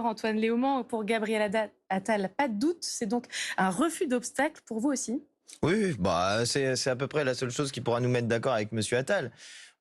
Antoine Léaumont. Pour Gabriel Attal, pas de doute, c'est donc un refus d'obstacle pour vous aussi? Oui, bah, c'est à peu près la seule chose qui pourra nous mettre d'accord avec Monsieur Attal.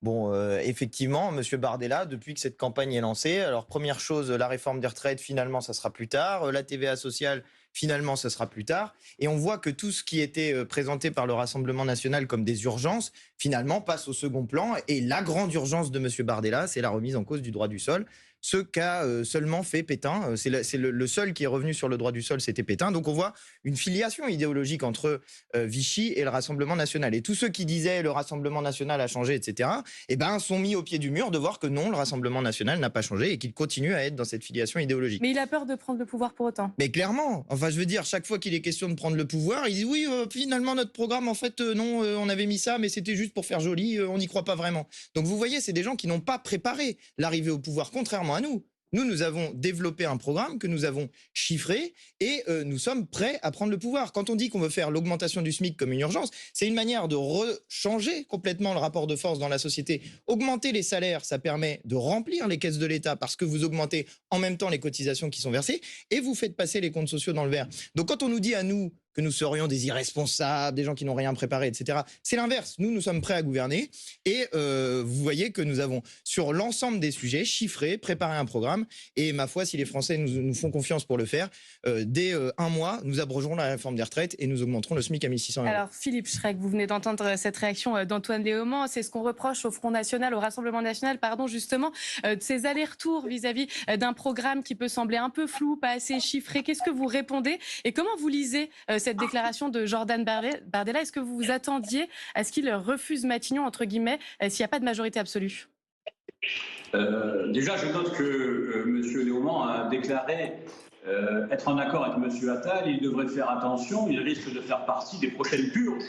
Bon, effectivement, Monsieur Bardella, depuis que cette campagne est lancée, alors première chose, la réforme des retraites, finalement, ça sera plus tard. La TVA sociale, finalement, ça sera plus tard. Et on voit que tout ce qui était présenté par le Rassemblement national comme des urgences, finalement, passe au second plan. Et la grande urgence de Monsieur Bardella, c'est la remise en cause du droit du sol. Ce qu'a seulement fait Pétain. C'est le seul qui est revenu sur le droit du sol, c'était Pétain. Donc on voit une filiation idéologique entre Vichy et le Rassemblement national. Et tous ceux qui disaient le Rassemblement national a changé, etc., eh ben, sont mis au pied du mur de voir que non, le Rassemblement national n'a pas changé et qu'il continue à être dans cette filiation idéologique. Mais il a peur de prendre le pouvoir pour autant. Mais clairement, enfin, je veux dire, chaque fois qu'il est question de prendre le pouvoir, il dit oui, finalement, notre programme, en fait, non, on avait mis ça, mais c'était juste pour faire joli, on n'y croit pas vraiment. Donc, vous voyez, c'est des gens qui n'ont pas préparé l'arrivée au pouvoir, contrairement à nous. Nous avons développé un programme que nous avons chiffré et nous sommes prêts à prendre le pouvoir. Quand on dit qu'on veut faire l'augmentation du SMIC comme une urgence, c'est une manière de changer complètement le rapport de force dans la société. Augmenter les salaires, ça permet de remplir les caisses de l'État parce que vous augmentez en même temps les cotisations qui sont versées et vous faites passer les comptes sociaux dans le vert. Donc quand on nous dit à nous que nous serions des irresponsables, des gens qui n'ont rien préparé, etc. C'est l'inverse. Nous sommes prêts à gouverner et vous voyez que nous avons, sur l'ensemble des sujets, chiffré, préparé un programme et ma foi, si les Français nous font confiance pour le faire, dès un mois, nous abrogerons la réforme des retraites et nous augmenterons le SMIC à 1 600 €. Alors Philippe Schreck, vous venez d'entendre cette réaction d'Antoine Léaumont. C'est ce qu'on reproche au Front National, au Rassemblement National, pardon, justement, de ces allers-retours vis-à-vis d'un programme qui peut sembler un peu flou, pas assez chiffré. Qu'est-ce que vous répondez et comment vous lisez cette déclaration de Jordan Bardella? Est-ce que vous vous attendiez à ce qu'il refuse Matignon, entre guillemets, s'il n'y a pas de majorité absolue? Déjà, je note que M. Léaumont a déclaré être en accord avec M. Attal. Il devrait faire attention, il risque de faire partie des prochaines purges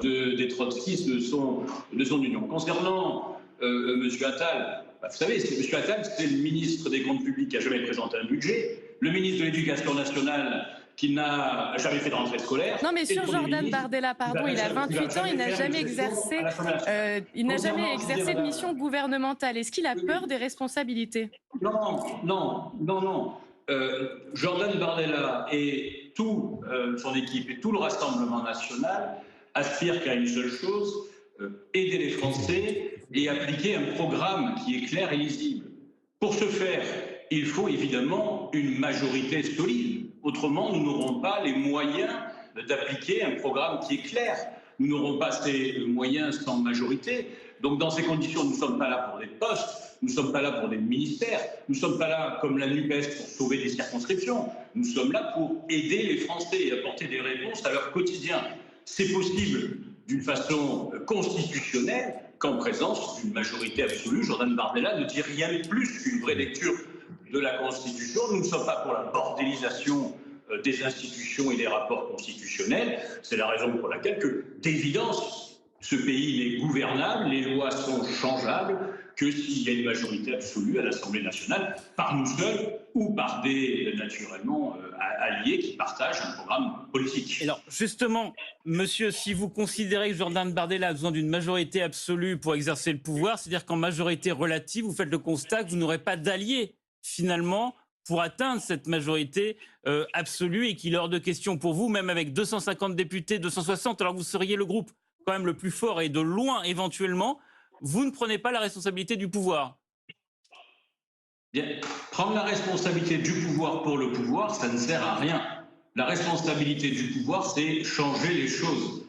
des trotskistes de son union. Concernant M. Attal, vous savez, M. Attal, c'est le ministre des Comptes publics qui n'a jamais présenté un budget, le ministre de l'Éducation nationale qui n'a jamais fait de rentrée scolaire. Non, mais sur Jordan Bardella, pardon, il a 28 ans, il n'a jamais exercé de mission gouvernementale. Est-ce qu'il a peur des responsabilités? Non. Jordan Bardella et toute son équipe et tout le Rassemblement national aspirent qu'à une seule chose, aider les Français et appliquer un programme qui est clair et lisible. Pour ce faire, il faut évidemment une majorité solide. Autrement, nous n'aurons pas les moyens d'appliquer un programme qui est clair. Nous n'aurons pas ces moyens sans majorité. Donc, dans ces conditions, nous ne sommes pas là pour des postes, nous ne sommes pas là pour des ministères, nous ne sommes pas là, comme la NUPES, pour sauver des circonscriptions. Nous sommes là pour aider les Français et apporter des réponses à leur quotidien. C'est possible d'une façon constitutionnelle qu'en présence d'une majorité absolue. Jordan Bardella ne dit rien de plus qu'une vraie lecture de la Constitution. Nous ne sommes pas pour la bordélisation des institutions et des rapports constitutionnels. C'est la raison pour laquelle, d'évidence, ce pays est gouvernable, les lois sont changeables, que s'il y a une majorité absolue à l'Assemblée nationale, par nous seuls ou par des, naturellement, alliés qui partagent un programme politique. Alors, justement, monsieur, si vous considérez que Jordan Bardella a besoin d'une majorité absolue pour exercer le pouvoir, c'est-à-dire qu'en majorité relative, vous faites le constat que vous n'aurez pas d'alliés, finalement, pour atteindre cette majorité absolue et qu'il est hors de question pour vous, même avec 250 députés, 260, alors vous seriez le groupe quand même le plus fort et de loin éventuellement, vous ne prenez pas la responsabilité du pouvoir. Bien, prendre la responsabilité du pouvoir pour le pouvoir, ça ne sert à rien. La responsabilité du pouvoir, c'est changer les choses.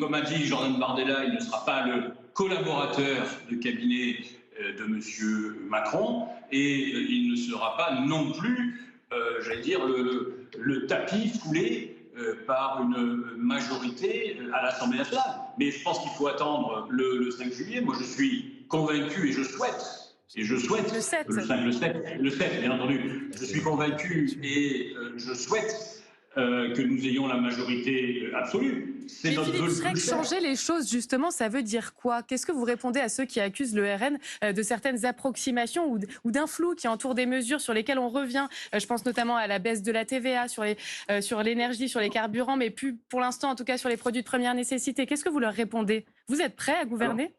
Comme a dit Jordan Bardella, il ne sera pas le collaborateur de cabinet de M. Macron et il ne sera pas non plus, j'allais dire, le tapis foulé par une majorité à l'Assemblée nationale. Mais je pense qu'il faut attendre le 5 juillet. Moi, je suis convaincu et je souhaite Le 7. le 7, bien entendu. Je suis convaincu et je souhaite que nous ayons la majorité absolue. Mais Philippe Schreck, changer les choses, justement, ça veut dire quoi? Qu'est-ce que vous répondez à ceux qui accusent le RN de certaines approximations ou d'un flou qui entoure des mesures sur lesquelles on revient? Je pense notamment à la baisse de la TVA sur l'énergie, sur les carburants, mais plus pour l'instant, en tout cas, sur les produits de première nécessité. Qu'est-ce que vous leur répondez? Vous êtes prêts à gouverner?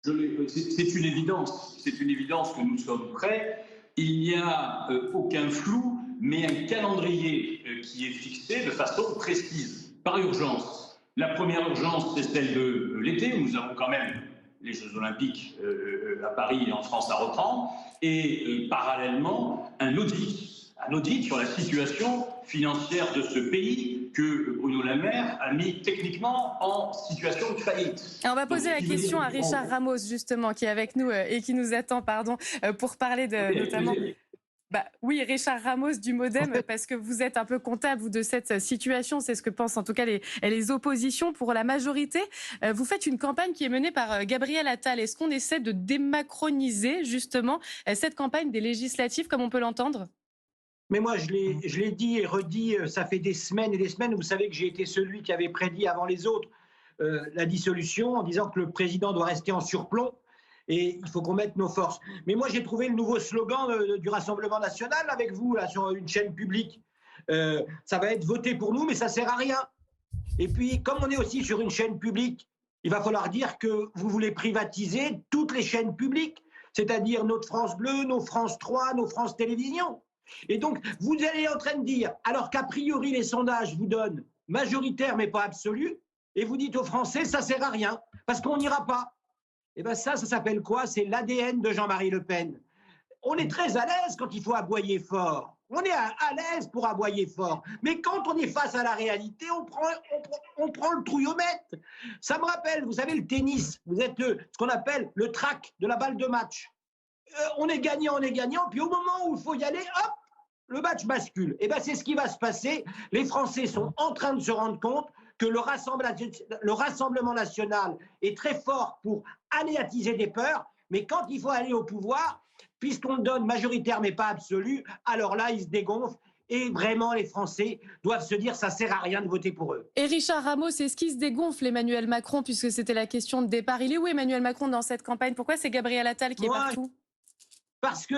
C'est une évidence que nous sommes prêts. il n'y a aucun flou, mais un calendrier qui est fixé de façon précise, par urgence. La première urgence, c'est celle de l'été, où nous avons quand même les Jeux Olympiques à Paris et en France à reprendre, et parallèlement, un audit sur la situation financière de ce pays que Bruno Le Maire a mis techniquement en situation de faillite. On va poser la question à Richard Ramos, justement, qui est avec nous et qui nous attend, pour parler de notamment... Oui, Richard Ramos du Modem, parce que vous êtes un peu comptable vous, de cette situation. C'est ce que pensent en tout cas les oppositions. Pour la majorité, vous faites une campagne qui est menée par Gabriel Attal. Est-ce qu'on essaie de démacroniser justement cette campagne des législatives, comme on peut l'entendre ? Mais moi, je l'ai dit et redit, ça fait des semaines et des semaines. Vous savez que j'ai été celui qui avait prédit avant les autres la dissolution en disant que le président doit rester en surplomb. Et il faut qu'on mette nos forces. Mais moi, j'ai trouvé le nouveau slogan du Rassemblement national avec vous, là, sur une chaîne publique. Ça va être voté pour nous, mais ça ne sert à rien. Et puis, comme on est aussi sur une chaîne publique, il va falloir dire que vous voulez privatiser toutes les chaînes publiques, c'est-à-dire notre France Bleu, nos France 3, nos France Télévisions. Et donc, vous allez en train de dire, alors qu'a priori, les sondages vous donnent majoritaire, mais pas absolu, et vous dites aux Français, ça ne sert à rien, parce qu'on n'ira pas. Eh bien ça s'appelle quoi? C'est l'ADN de Jean-Marie Le Pen. On est très à l'aise quand il faut aboyer fort. On est à l'aise pour aboyer fort. Mais quand on est face à la réalité, on prend le trouillomètre. Ça me rappelle, vous savez, le tennis. Vous êtes ce qu'on appelle le track de la balle de match. On est gagnant. Puis au moment où il faut y aller, hop, le match bascule. Eh bien c'est ce qui va se passer. Les Français sont en train de se rendre compte que le Rassemblement national est très fort pour anéantir des peurs, mais quand il faut aller au pouvoir, puisqu'on le donne majoritaire mais pas absolu, alors là, il se dégonfle. Et vraiment, les Français doivent se dire ça sert à rien de voter pour eux. Et Richard Ramos, est-ce qu'il se dégonfle, Emmanuel Macron, puisque c'était la question de départ? Il est où, Emmanuel Macron, dans cette campagne? Pourquoi c'est Gabriel Attal qui est partout? Parce que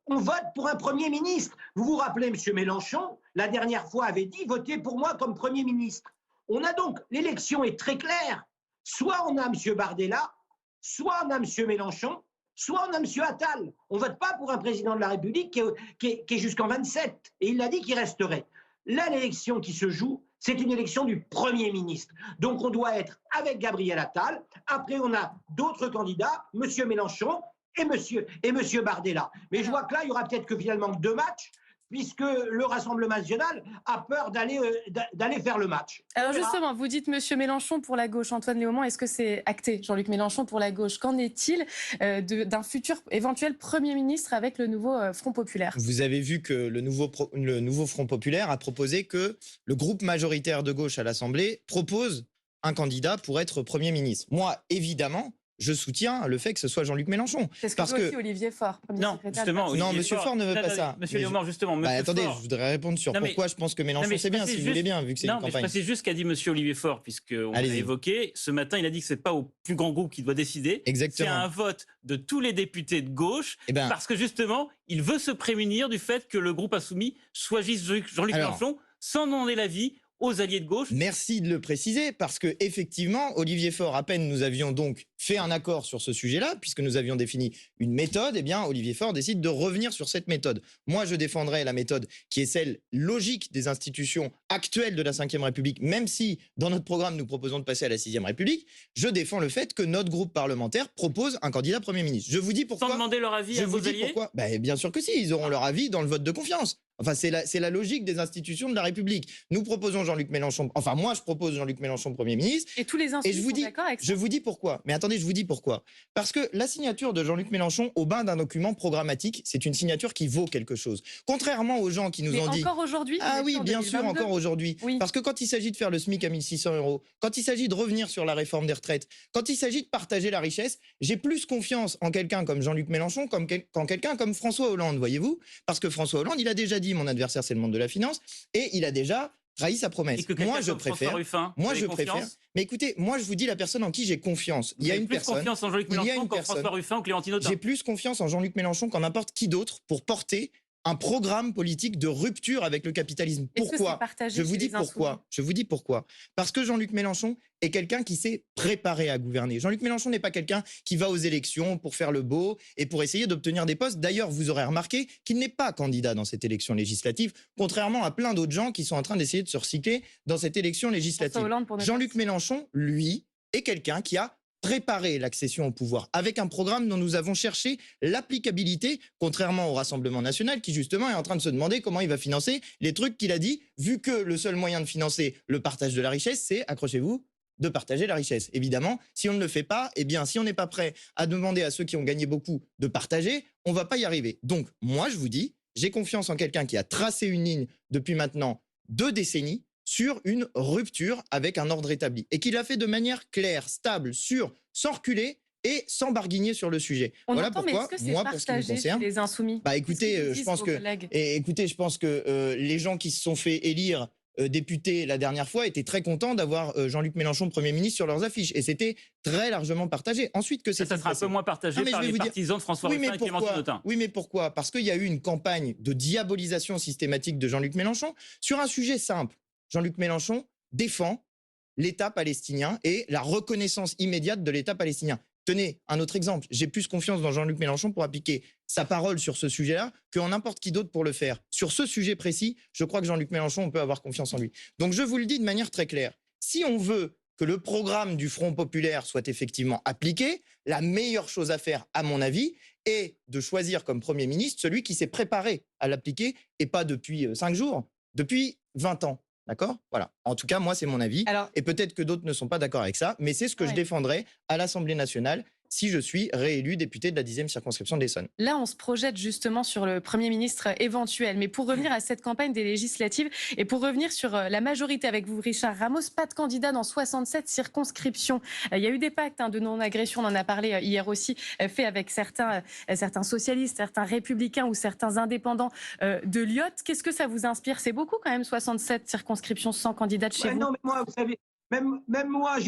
on vote pour un Premier ministre. Vous vous rappelez, M. Mélenchon, la dernière fois, avait dit « Votez pour moi comme Premier ministre ». On a donc, l'élection est très claire. Soit on a M. Bardella, soit on a M. Mélenchon, soit on a M. Attal. On ne vote pas pour un président de la République qui est jusqu'en 27. Et il a dit qu'il resterait. Là, l'élection qui se joue, c'est une élection du Premier ministre. Donc on doit être avec Gabriel Attal. Après, on a d'autres candidats, M. Mélenchon, et monsieur Bardella. Mais je vois que là, il y aura peut-être que finalement 2 matchs, puisque le Rassemblement national a peur d'aller faire le match. Alors justement, vous dites Monsieur Mélenchon pour la gauche. Antoine Léaumont, est-ce que c'est acté, Jean-Luc Mélenchon pour la gauche? Qu'en est-il d'un futur éventuel Premier ministre avec le nouveau Front populaire? Vous avez vu que le nouveau Front populaire a proposé que le groupe majoritaire de gauche à l'Assemblée propose un candidat pour être Premier ministre. Moi, évidemment, je soutiens le fait que ce soit Jean-Luc Mélenchon. C'est ce que veut aussi Olivier Faure. Non, justement. Non, Monsieur Faure ne veut pas ça. Monsieur Léaumont, justement. Attendez, je voudrais répondre sur pourquoi je pense que Mélenchon c'est bien, si vous voulez bien, vu que c'est une campagne. Non, mais c'est juste ce qu'a dit Monsieur Olivier Faure, puisqu'on l'a évoqué. Ce matin, il a dit que c'est pas au plus grand groupe qui doit décider. Exactement. C'est un vote de tous les députés de gauche, parce que justement, il veut se prémunir du fait que le groupe insoumis choisisse Jean-Luc Mélenchon sans demander l'avis aux alliés de gauche. Merci de le préciser, parce que effectivement, Olivier Faure, à peine nous avions donc fait un accord sur ce sujet-là, puisque nous avions défini une méthode, eh bien Olivier Faure décide de revenir sur cette méthode. Moi, je défendrai la méthode qui est celle logique des institutions actuelles de la Ve République, même si dans notre programme nous proposons de passer à la Sixième République. Je défends le fait que notre groupe parlementaire propose un candidat Premier ministre. Je vous dis pourquoi. Sans demander leur avis à vos alliés. Bien sûr que si, ils auront leur avis dans le vote de confiance. Enfin, c'est la logique des institutions de la République. Nous proposons Jean-Luc Mélenchon, enfin moi je propose Jean-Luc Mélenchon Premier ministre. Et tous les insoumis sont d'accord avec ça. Je vous dis pourquoi. Mais attendez, je vous dis pourquoi. Parce que la signature de Jean-Luc Mélenchon au bain d'un document programmatique, c'est une signature qui vaut quelque chose. Contrairement aux gens qui nous ont dit... encore aujourd'hui? Ah oui, bien sûr, encore aujourd'hui. Oui. Parce que quand il s'agit de faire le SMIC à 1 600 €, quand il s'agit de revenir sur la réforme des retraites, quand il s'agit de partager la richesse, j'ai plus confiance en quelqu'un comme Jean-Luc Mélenchon qu'en quelqu'un comme François Hollande, voyez-vous. Parce que François Hollande, il a déjà dit, mon adversaire c'est le monde de la finance, et il a déjà trahi sa promesse. Moi, je préfère. Mais écoutez, moi, je vous dis la personne en qui j'ai confiance. Il y a une personne. Plus confiance en Jean-Luc Mélenchon qu'en François Ruffin ou Clémentine Autain. J'ai plus confiance en Jean-Luc Mélenchon qu'en n'importe qui d'autre pour porter un programme politique de rupture avec le capitalisme. Est-ce que c'est Pourquoi? partagé Je vous chez dis les Insoumis? pourquoi. Je vous dis pourquoi. Parce que Jean-Luc Mélenchon est quelqu'un qui s'est préparé à gouverner. Jean-Luc Mélenchon n'est pas quelqu'un qui va aux élections pour faire le beau et pour essayer d'obtenir des postes. D'ailleurs, vous aurez remarqué qu'il n'est pas candidat dans cette élection législative, contrairement à plein d'autres gens qui sont en train d'essayer de se recycler dans cette élection législative. François Hollande pour ne Jean-Luc Mélenchon, lui, est quelqu'un qui a préparé l'accession au pouvoir avec un programme dont nous avons cherché l'applicabilité, contrairement au Rassemblement national qui justement est en train de se demander comment il va financer les trucs qu'il a dit, vu que le seul moyen de financer le partage de la richesse, c'est, accrochez-vous, de partager la richesse. Évidemment, si on ne le fait pas, eh bien, si on n'est pas prêt à demander à ceux qui ont gagné beaucoup de partager, on ne va pas y arriver. Donc, moi, je vous dis, j'ai confiance en quelqu'un qui a tracé une ligne depuis maintenant 2 décennies, sur une rupture avec un ordre établi. Et qu'il a fait de manière claire, stable, sûre, sans reculer et sans barguigner sur le sujet. On voilà entend, mais pourquoi, est-ce que c'est moi, pour ce qui me partagé concerne, chez les Insoumis? bah Qu'est-ce écoutez, qu'ils je disent, pense vos que, collègues? écoutez, je pense que les gens qui se sont fait élire députés la dernière fois étaient très contents d'avoir Jean-Luc Mélenchon Premier ministre sur leurs affiches. Et c'était très largement partagé. Ensuite, que Ça c'est sera un peu moins partagé par les partisans de François Ruffin et Clémentine Autain. Oui, mais pourquoi? Parce qu'il y a eu une campagne de diabolisation systématique de Jean-Luc Mélenchon sur un sujet simple. Jean-Luc Mélenchon défend l'État palestinien et la reconnaissance immédiate de l'État palestinien. Tenez, un autre exemple. J'ai plus confiance dans Jean-Luc Mélenchon pour appliquer sa parole sur ce sujet-là qu'en n'importe qui d'autre pour le faire. Sur ce sujet précis, je crois que Jean-Luc Mélenchon, on peut avoir confiance en lui. Donc je vous le dis de manière très claire. Si on veut que le programme du Front populaire soit effectivement appliqué, la meilleure chose à faire, à mon avis, est de choisir comme Premier ministre celui qui s'est préparé à l'appliquer, et pas depuis 5 jours, depuis 20 ans. D'accord? Voilà. En tout cas, moi, c'est mon avis. Alors, Et peut-être que d'autres ne sont pas d'accord avec ça, mais c'est ce que je défendrai à l'Assemblée nationale si je suis réélu député de la 10e circonscription de l'Essonne. là, on se projette justement sur le Premier ministre éventuel. Mais pour revenir à cette campagne des législatives et pour revenir sur la majorité avec vous, Richard Ramos, pas de candidat dans 67 circonscriptions. Il y a eu des pactes de non-agression, on en a parlé hier aussi, fait avec certains socialistes, certains républicains ou certains indépendants de l'IOT. Qu'est-ce que ça vous inspire? C'est beaucoup quand même, 67 circonscriptions sans candidat de chez vous. Non, mais moi, vous savez, même moi,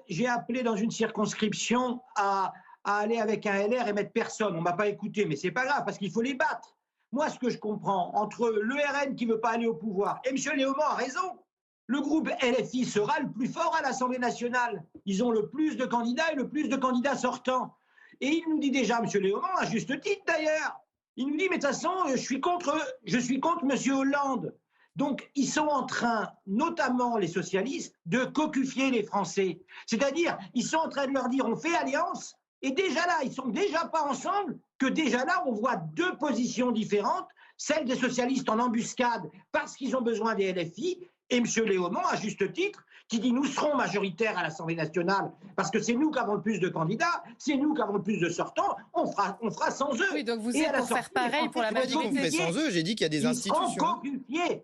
j'ai appelé dans une circonscription à aller avec un LR et mettre personne. On ne m'a pas écouté, mais c'est pas grave, parce qu'il faut les battre. Moi, ce que je comprends, entre le RN qui ne veut pas aller au pouvoir, et M. Léaumont a raison, le groupe LFI sera le plus fort à l'Assemblée nationale. Ils ont le plus de candidats et le plus de candidats sortants. Et il nous dit déjà, M. Léaumont, à juste titre d'ailleurs, il nous dit, mais de toute façon, je suis contre M. Hollande. Donc, ils sont en train, notamment les socialistes, de cocufier les Français. C'est-à-dire, ils sont en train de leur dire, on fait alliance, et déjà là, ils sont déjà pas ensemble, que déjà là, on voit 2 positions différentes, celle des socialistes en embuscade, parce qu'ils ont besoin des LFI, et M. Léaumont, à juste titre, qui dit, nous serons majoritaires à l'Assemblée nationale, parce que c'est nous qui avons le plus de candidats, c'est nous qui avons le plus de sortants, on fera sans eux. Oui, donc vous Et êtes à la pour faire sortie, pareil pour la Je n'ai pas dit qu'on majorité. fait sans eux, j'ai dit qu'il y a des Ils seront institutions. cocufiés.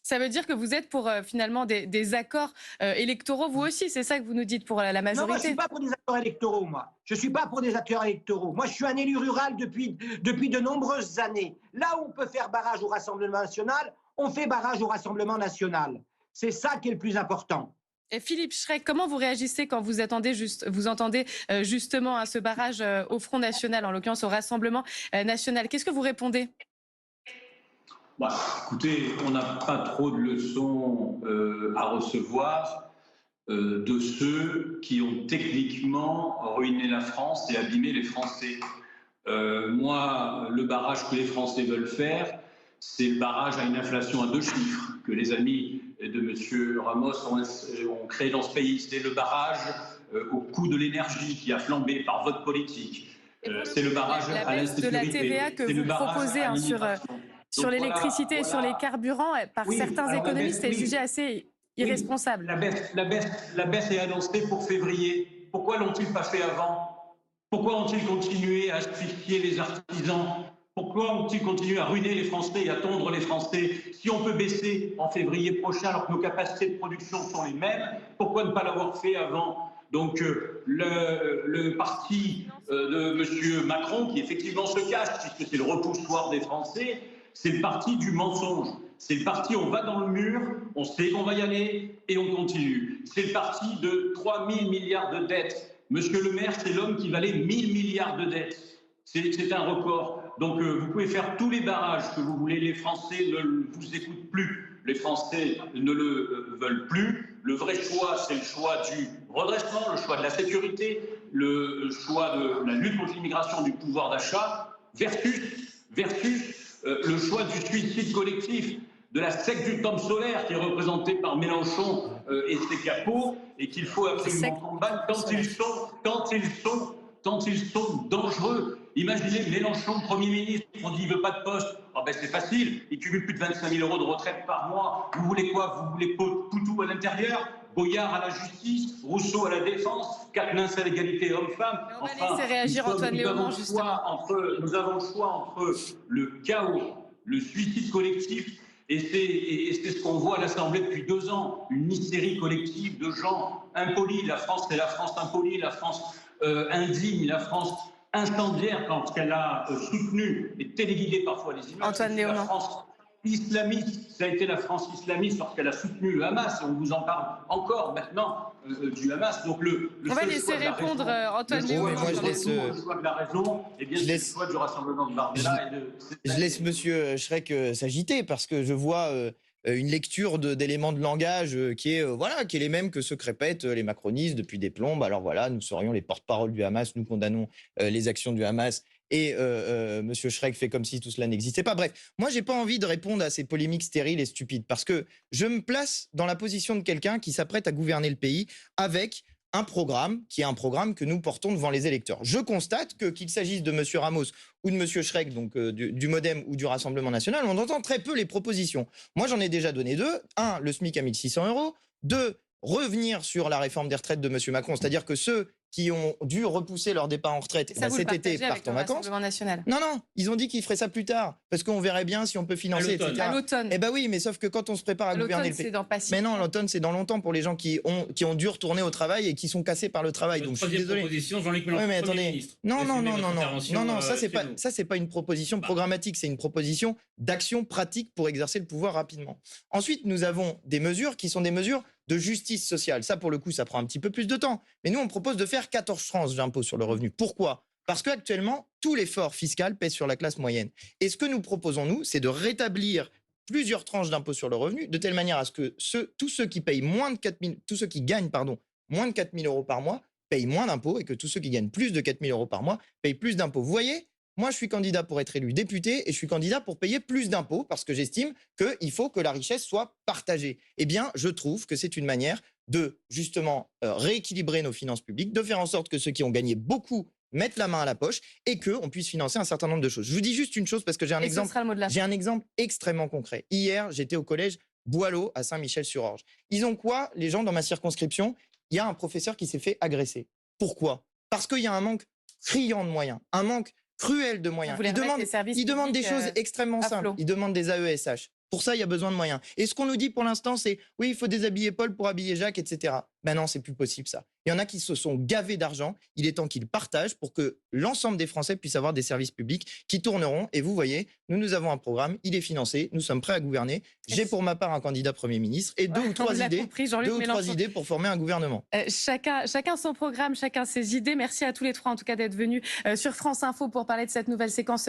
Ça veut dire que vous êtes pour finalement des accords électoraux, vous aussi, c'est ça que vous nous dites pour la Non, moi, je ne majorité? suis pas pour des accords électoraux, moi. Je ne suis pas pour des acteurs électoraux. Moi, je suis un élu rural depuis de nombreuses années. Là où on peut faire barrage au Rassemblement national, on fait barrage au Rassemblement national. C'est ça qui est le plus important. Et Philippe Schreck, comment vous réagissez quand vous entendez justement à ce barrage au Front National, en l'occurrence au Rassemblement National? Qu'est-ce que vous répondez? Bah, écoutez, on n'a pas trop de leçons à recevoir de ceux qui ont techniquement ruiné la France et abîmé les Français. Moi, le barrage que les Français veulent faire, c'est le barrage à une inflation à 2 chiffres que les amis de M. Ramos ont créé dans ce pays. C'est le barrage au coût de l'énergie qui a flambé par votre politique. C'est le barrage à l'insécurité. La baisse de la TVA que vous proposez sur l'électricité et sur les carburants, par certains économistes, est jugée assez irresponsable. La baisse est annoncée pour février. Pourquoi l'ont-ils pas fait avant? Pourquoi ont-ils continué à asphyxier les artisans? Pourquoi ont-ils continué à ruiner les Français et à tondre les Français? Si on peut baisser en février prochain alors que nos capacités de production sont les mêmes, pourquoi ne pas l'avoir fait avant? Donc le parti de M. Macron, qui effectivement se cache, puisque c'est le repoussoir des Français, c'est le parti du mensonge. C'est le parti, on va dans le mur, on sait qu'on va y aller et on continue. C'est le parti de 3 000 milliards de dettes. Monsieur le maire, c'est l'homme qui valait 1 000 milliards de dettes. C'est un record. Donc vous pouvez faire tous les barrages que vous voulez, les Français ne vous écoutent plus, les Français ne le veulent plus. Le vrai choix, c'est le choix du redressement, le choix de la sécurité, le choix de la lutte contre l'immigration, du pouvoir d'achat, versus le choix du suicide collectif, de la secte du temple solaire qui est représentée par Mélenchon et ses capots, et qu'il faut absolument combattre quand ils sont dangereux. Imaginez Mélenchon, Premier ministre, on dit il ne veut pas de poste. Oh ben c'est facile, il cumule plus de 25 000 € de retraite par mois. Vous voulez quoi? Vous voulez Poutou à l'intérieur, Boyard à la justice, Rousseau à la défense, Quatennens à l'égalité homme-femme. On va laisser réagir Antoine Léaumont, justement. Nous avons le choix entre le chaos, le suicide collectif, et c'est ce qu'on voit à l'Assemblée depuis 2 ans, une hystérie collective de gens impolis. La France, c'est la France impolie, la France indigne, la France incendiaire quand elle a soutenu et téléguidé parfois les images. Antoine Léaumont. La France islamiste, ça a été la France islamiste lorsqu'elle a soutenu le Hamas, et on vous en parle encore maintenant du Hamas. Donc on va laisser répondre Antoine Léaumont. Le choix de la raison, et bien c'est le choix du rassemblement de Bardella. Je laisse monsieur Schreck s'agiter parce que je vois une lecture d'éléments de langage qui est les mêmes que ceux que répètent les macronistes depuis des plombes. Alors voilà, nous serions les porte-parole du Hamas, nous condamnons les actions du Hamas. Et monsieur Schreck fait comme si tout cela n'existait pas. Bref, moi, j'ai pas envie de répondre à ces polémiques stériles et stupides parce que je me place dans la position de quelqu'un qui s'apprête à gouverner le pays avec un programme qui est un programme que nous portons devant les électeurs. Je constate qu'il s'agisse de monsieur Ramos ou de monsieur Schreck, donc du MoDem ou du Rassemblement national, on entend très peu les propositions. Moi, j'en ai déjà donné 2. 1, le SMIC à 1 600 €. 2, revenir sur la réforme des retraites de monsieur Macron, c'est-à-dire que ceux qui ont dû repousser leur départ en retraite cet été partent en vacances. Non, ils ont dit qu'ils feraient ça plus tard, parce qu'on verrait bien si on peut financer, etc. À l'automne. Eh ben oui, mais sauf que quand on se prépare à gouverner le pays... Mais non, l'automne, c'est dans longtemps pour les gens qui ont dû retourner au travail et qui sont cassés par le travail. Donc je suis désolé. Jean-Luc Mélenchon, oui, mais attendez. Non, ça c'est c'est pas une proposition programmatique, c'est une proposition d'action pratique pour exercer le pouvoir rapidement. Ensuite, nous avons des mesures qui sont des mesures de justice sociale. Ça, pour le coup, ça prend un petit peu plus de temps. Mais nous, on propose de faire 14 tranches d'impôt sur le revenu. Pourquoi? Parce qu'actuellement, tout l'effort fiscal pèse sur la classe moyenne. Et ce que nous proposons, nous, c'est de rétablir plusieurs tranches d'impôt sur le revenu, de telle manière à ce que tous ceux qui payent tous ceux qui gagnent, moins de 4 000 € par mois, payent moins d'impôts, et que tous ceux qui gagnent plus de 4 000 € par mois payent plus d'impôts. Vous voyez? Moi, je suis candidat pour être élu député et je suis candidat pour payer plus d'impôts parce que j'estime qu'il faut que la richesse soit partagée. Eh bien, je trouve que c'est une manière de, justement, rééquilibrer nos finances publiques, de faire en sorte que ceux qui ont gagné beaucoup mettent la main à la poche et qu'on puisse financer un certain nombre de choses. Je vous dis juste une chose parce que j'ai un exemple extrêmement concret. Hier, j'étais au collège Boileau à Saint-Michel-sur-Orge. Ils ont quoi, les gens dans ma circonscription? Il y a un professeur qui s'est fait agresser. Pourquoi? Parce qu'il y a un manque criant de moyens, un manque cruel de moyens. Ils demandent des choses extrêmement simples. Ils demandent des AESH. Pour ça, il y a besoin de moyens. Et ce qu'on nous dit pour l'instant, c'est oui, il faut déshabiller Paul pour habiller Jacques, etc. Ben non, c'est plus possible ça. Il y en a qui se sont gavés d'argent. Il est temps qu'ils partagent pour que l'ensemble des Français puissent avoir des services publics qui tourneront. Et vous voyez, nous avons un programme, il est financé, nous sommes prêts à gouverner. J'ai pour ma part un candidat Premier ministre et deux ou trois idées pour former un gouvernement. Chacun son programme, chacun ses idées. Merci à tous les trois en tout cas d'être venus sur France Info pour parler de cette nouvelle séquence.